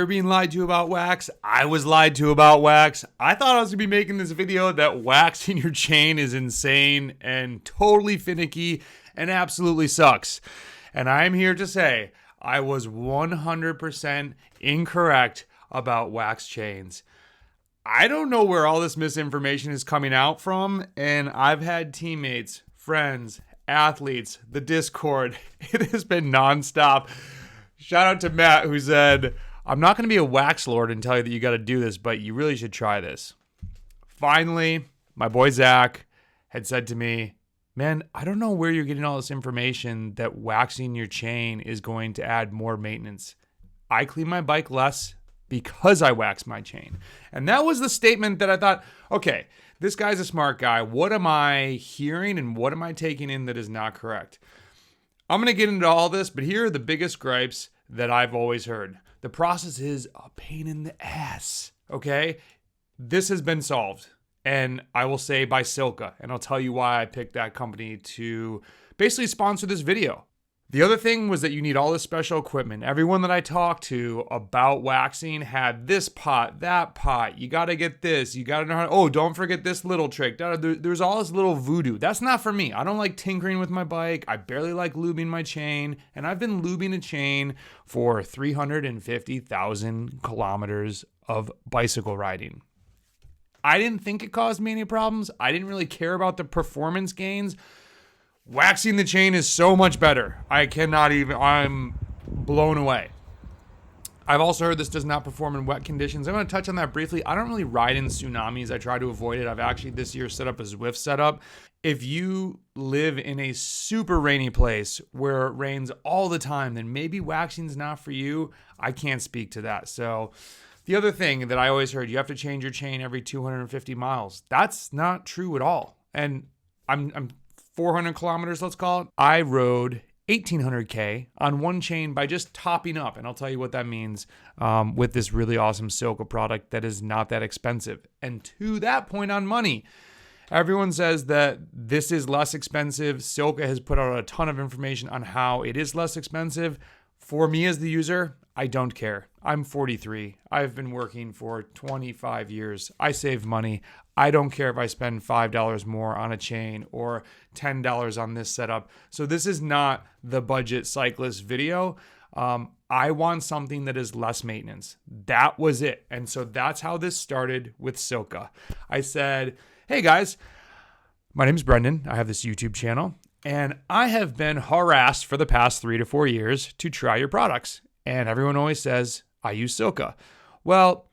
being lied to about wax. I was lied to about wax. I thought I was going to be making this video that waxing your chain is insane and totally finicky and absolutely sucks. And I'm here to say I was 100% incorrect about wax chains. I don't know where all this misinformation is coming out from, and I've had teammates, friends, athletes, the Discord. It has been nonstop. Shout out to Matt, who said, I'm not going to be a wax lord and tell you that you got to do this, but you really should try this. Finally, my boy Zach had said to me, man, I don't know where you're getting all this information that waxing your chain is going to add more maintenance. I clean my bike less because I wax my chain. And that was the statement that I thought, okay, this guy's a smart guy. What am I hearing and what am I taking in that is not correct? I'm going to get into all this, but here are the biggest gripes that I've always heard. The process is a pain in the ass, okay? This has been solved, and I will say by Silca, and I'll tell you why I picked that company to basically sponsor this video. The other thing was that you need all this special equipment. Everyone that I talked to about waxing had this pot, that pot. You got to get this. You got to know how to, oh, don't forget this little trick. There's all this little voodoo. That's not for me. I don't like tinkering with my bike. I barely like lubing my chain. And I've been lubing a chain for 350,000 kilometers of bicycle riding. I didn't think it caused me any problems. I didn't really care about the performance gains. Waxing the chain is so much better. I'm blown away. I've also heard this does not perform in wet conditions. I'm going to touch on that briefly. I don't really ride in tsunamis. I try to avoid it. I've actually this year set up a Zwift setup. If you live in a super rainy place where it rains all the time, then maybe waxing's not for you. I can't speak to that. So the other thing that I always heard, you have to change your chain every 250 miles. That's not true at all. And I'm 400 kilometers, let's call it. I rode 1,800K on one chain by just topping up. And I'll tell you what that means with this really awesome Silca product that is not that expensive. And to that point on money, everyone says that this is less expensive. Silca has put out a ton of information on how it is less expensive. For me as the user, I don't care. I'm 43. I've been working for 25 years. I save money. I don't care if I spend $5 more on a chain or $10 on this setup. So this is not the budget cyclist video. I want something that is less maintenance. That was it. And so that's how this started with Silca. I said, hey guys, my name is Brendan. I have this YouTube channel and I have been harassed for the past 3 to 4 years to try your products. And everyone always says, I use Silca. Well,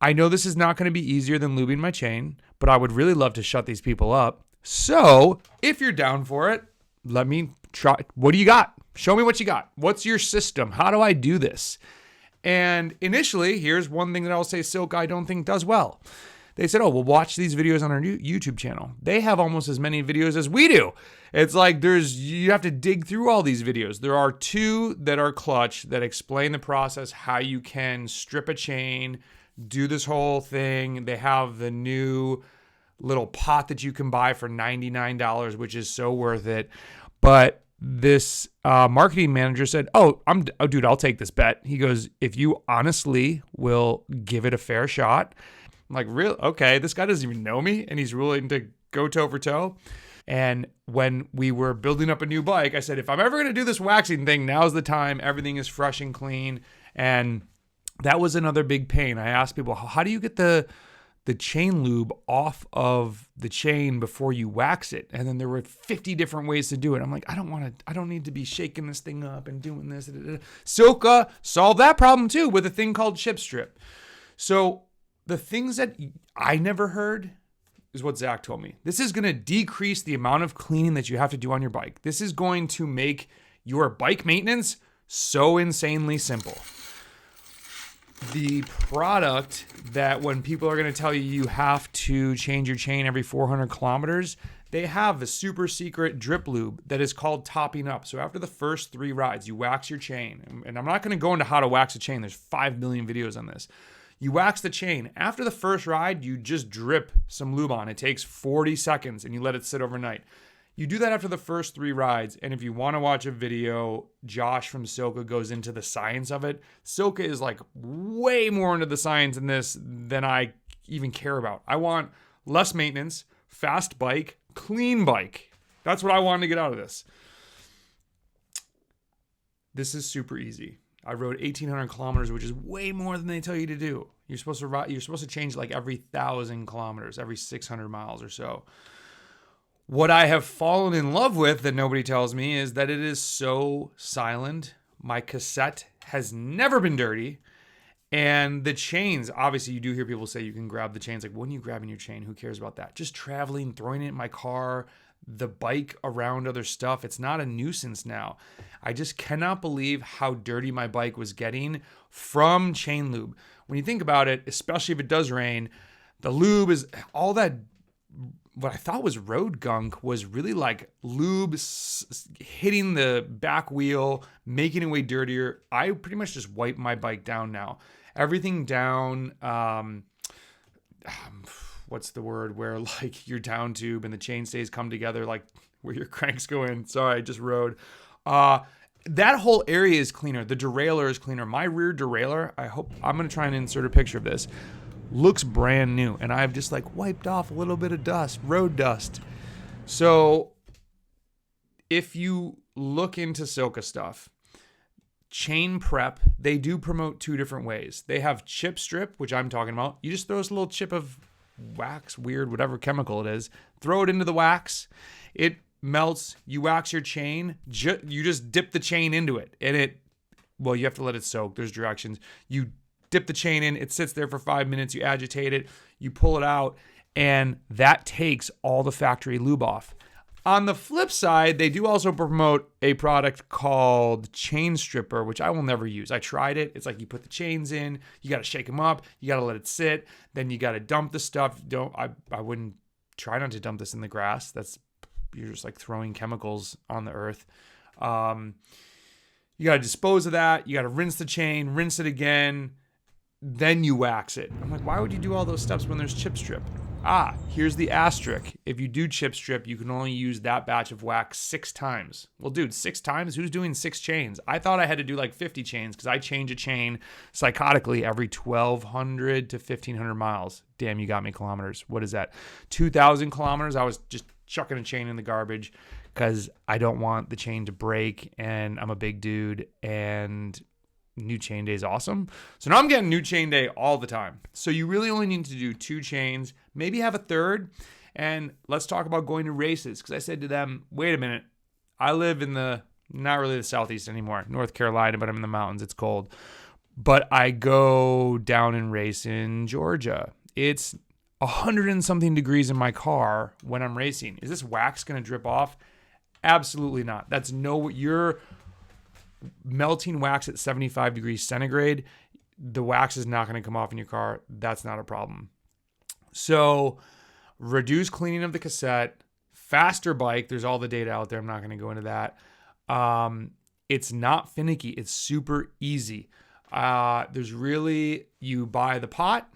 I know this is not going to be easier than lubing my chain, but I would really love to shut these people up. So if you're down for it, let me try. What do you got? Show me what you got. What's your system? How do I do this? And initially, here's one thing that I'll say Silca I don't think does well. They said, oh, well, watch these videos on our new YouTube channel. They have almost as many videos as we do. It's like you have to dig through all these videos. There are 2 that are clutch that explain the process, how you can strip a chain, do this whole thing. They have the new little pot that you can buy for $99, which is so worth it. But this marketing manager said, oh, dude, I'll take this bet. He goes, if you honestly will give it a fair shot. I'm like, real? Okay, this guy doesn't even know me, and he's willing to go toe for toe. And when we were building up a new bike, I said, if I'm ever going to do this waxing thing, now's the time. Everything is fresh and clean. And that was another big pain. I asked people, how do you get the chain lube off of the chain before you wax it? And then there were 50 different ways to do it. I'm like, I don't need to be shaking this thing up and doing this. Silca solved that problem too with a thing called chip strip. So the things that I never heard is what Zach told me. This is going to decrease the amount of cleaning that you have to do on your bike. This is going to make your bike maintenance so insanely simple. The product that when people are going to tell you you have to change your chain every 400 kilometers, they have a super secret drip lube that is called topping up. So after the first 3 rides, you wax your chain. And I'm not going to go into how to wax a chain. There's 5 million videos on this. You wax the chain. After the first ride, you just drip some lube on. It takes 40 seconds and you let it sit overnight. You do that after the first 3 rides. And if you want to watch a video, Josh from Silka goes into the science of it. Silka is like way more into the science in this than I even care about. I want less maintenance, fast bike, clean bike. That's what I wanted to get out of this. This is super easy. I rode 1,800 kilometers, which is way more than they tell you to do. You're supposed to change like every 1,000 kilometers, every 600 miles or so. What I have fallen in love with that nobody tells me is that it is so silent. My cassette has never been dirty. And the chains, obviously you do hear people say you can grab the chains. Like, when are you grabbing your chain? Who cares about that? Just traveling, throwing it in my car, the bike around other stuff. It's not a nuisance now. I just cannot believe how dirty my bike was getting from chain lube. When you think about it, especially if it does rain, the lube is all that. What I thought was road gunk was really like lube hitting the back wheel, making it way dirtier. I pretty much just wipe my bike down now. Everything down, what's the word, where like your down tube and the chainstays come together, like where your cranks go in. Sorry, I just rode. That whole area is cleaner. The derailleur is cleaner. My rear derailleur, I'm going to try and insert a picture of this, looks brand new. And I've just like wiped off a little bit of dust, road dust. So if you look into Silca stuff, chain prep, they do promote 2 different ways. They have chip strip, which I'm talking about. You just throw this little chip of wax, weird, whatever chemical it is, throw it into the wax. It melts. You wax your chain. You just dip the chain into it. And you have to let it soak. There's directions. You dip the chain in. It sits there for 5 minutes. You agitate it. You pull it out. And that takes all the factory lube off. On the flip side, they do also promote a product called Chain Stripper, which I will never use. I tried it. It's like you put the chains in, you got to shake them up, you got to let it sit, then you got to dump the stuff. I wouldn't try not to dump this in the grass. You're just like throwing chemicals on the earth. You got to dispose of that. You got to rinse the chain, rinse it again, then you wax it. I'm like, why would you do all those steps when there's chip strip? Here's the asterisk. If you do chip strip, you can only use that batch of wax 6 times. Well, dude, 6 times? Who's doing 6 chains? I thought I had to do like 50 chains because I change a chain psychotically every 1,200 to 1,500 miles. Damn, you got me kilometers. What is that? 2,000 kilometers? I was just chucking a chain in the garbage because I don't want the chain to break, and I'm a big dude, and new chain day is awesome. So now I'm getting new chain day all the time. So you really only need to do 2 chains, maybe have a third. And let's talk about going to races. Because I said to them, wait a minute, I live in not really the Southeast anymore, North Carolina, but I'm in the mountains. It's cold. But I go down and race in Georgia. It's 100 and something degrees in my car when I'm racing. Is this wax going to drip off? Absolutely not. You're melting wax at 75 degrees centigrade. The wax is not going to come off in your car. That's not a problem. So reduce cleaning of the cassette, faster bike. There's all the data out there. I'm not going to go into that. It's not finicky. It's super easy. You buy the pot,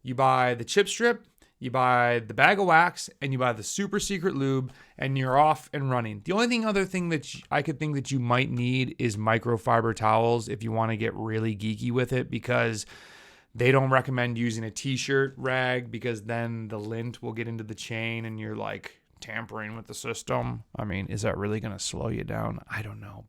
you buy the chip strip, you buy the bag of wax, and you buy the super secret lube, and you're off and running. The only other thing that I could think that you might need is microfiber towels if you want to get really geeky with it, because they don't recommend using a t-shirt rag because then the lint will get into the chain and you're like tampering with the system. I mean, is that really going to slow you down? I don't know.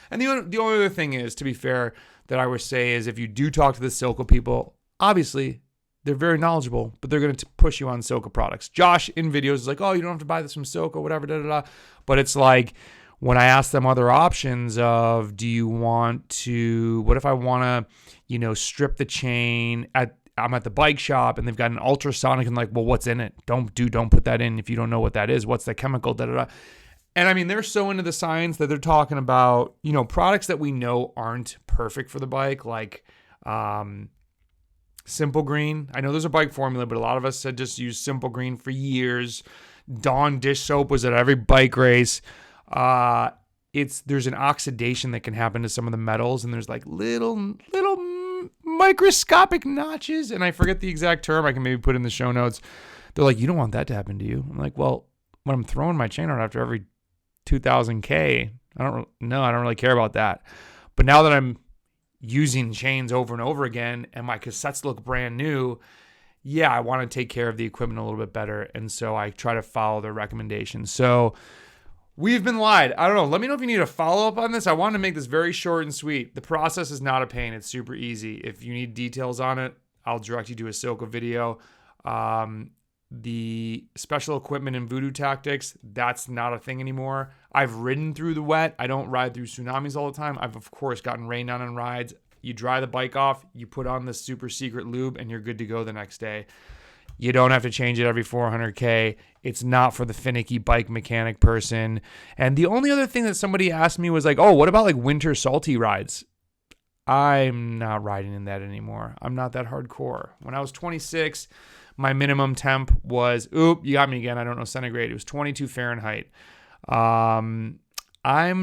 And the only other thing is, to be fair, that I would say is if you do talk to the Silca people, obviously they're very knowledgeable, but they're going to push you on Silca products. Josh in videos is like, oh, you don't have to buy this from Silca, whatever, But it's like, when I ask them other options of, what if I want to, strip the chain I'm at the bike shop and they've got an ultrasonic and like, well, what's in it? Don't put that in if you don't know what that is. What's the chemical, And I mean, they're so into the science that they're talking about, products that we know aren't perfect for the bike, like, Simple Green. I know there's a bike formula, but a lot of us had just used Simple Green for years. Dawn dish soap was at every bike race. There's an oxidation that can happen to some of the metals, and there's like little microscopic notches, and I forget the exact term. I can maybe put in the show notes. They're like, you don't want that to happen to you. I'm like, well, when I'm throwing my chain out after every 2000K, I don't really care about that. But now that I'm using chains over and over again and my cassettes look brand new, yeah, I want to take care of the equipment a little bit better. And so I try to follow their recommendations. So we've been lied. I don't know. Let me know if you need a follow-up on this. I wanted to make this very short and sweet. The process is not a pain. It's super easy. If you need details on it, I'll direct you to a Silka video. The special equipment and voodoo tactics, that's not a thing anymore. I've ridden through the wet. I don't ride through tsunamis all the time. I've, of course, gotten rained on on rides. You dry the bike off, you put on the super secret lube, and you're good to go the next day. You don't have to change it every 400K. It's not for the finicky bike mechanic person. And the only other thing that somebody asked me was like, oh, what about like winter salty rides? I'm not riding in that anymore. I'm not that hardcore. When I was 26, my minimum temp was, you got me again. I don't know centigrade. It was 22 Fahrenheit. I'm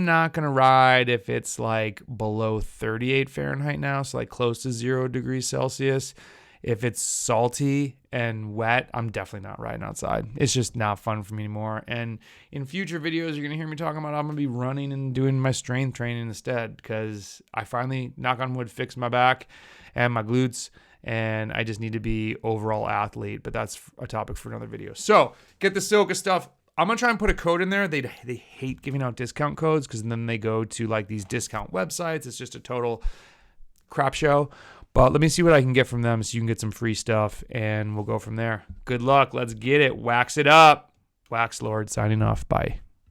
not going to ride if it's like below 38 Fahrenheit now. So like close to 0 degrees Celsius. If it's salty and wet, I'm definitely not riding outside. It's just not fun for me anymore. And in future videos, you're going to hear me talking about I'm going to be running and doing my strength training instead because I finally, knock on wood, fixed my back and my glutes. And I just need to be overall athlete. But that's a topic for another video. So get the Silka stuff. I'm going to try and put a code in there. They hate giving out discount codes because then they go to like these discount websites. It's just a total crap show. But let me see what I can get from them so you can get some free stuff, and we'll go from there. Good luck. Let's get it. Wax it up. Wax Lord signing off. Bye.